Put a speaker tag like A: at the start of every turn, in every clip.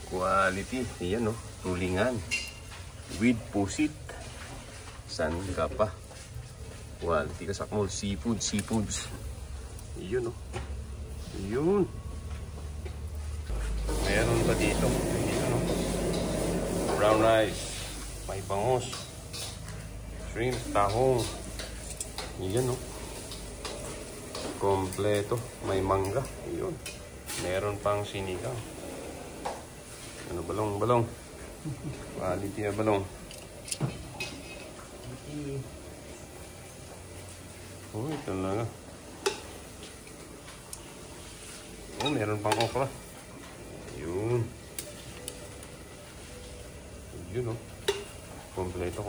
A: Quality. Ayan, oh. Tulingan. With pusit. San ka pa. Quality kasakmol. Seafoods. Yun, oh. Yun. Meron pa dito. Yun, oh. Brown rice. May bangos. Shrimp, tahong. Yan, oh. Kompleto. May mangga. Yun. Meron pang sinigang. Ano, balong. Quality na balong. Oh, ito na nga. Oh, meron pang okra. Yun. Yun, oh. Kompleto.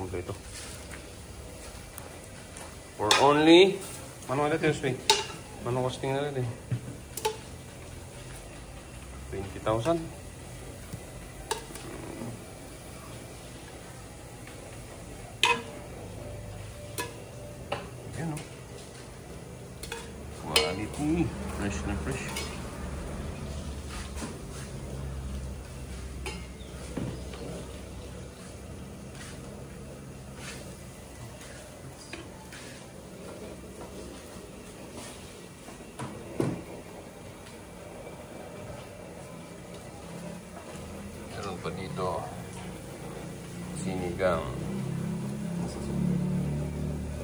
A: For only, ano ulit yung sweet? Ano costing na rin eh? 20,000. Yan, oh. Quality. Fresh na fresh. Meron pa dito sinigang.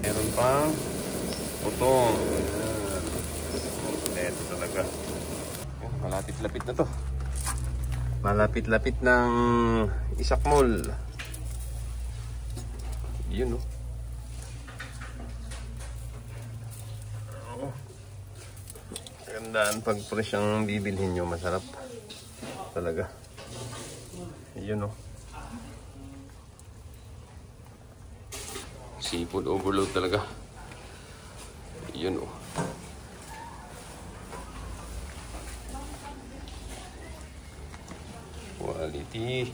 A: Meron pang utong. Ito talaga. Malapit-lapit na to. Malapit-lapit ng Isakmol. Yun, oh. Gandaan pag fresh ang bibilhin nyo. Masarap talaga. Yun, oh. Seafood overload talaga. Yun, oh. Quality.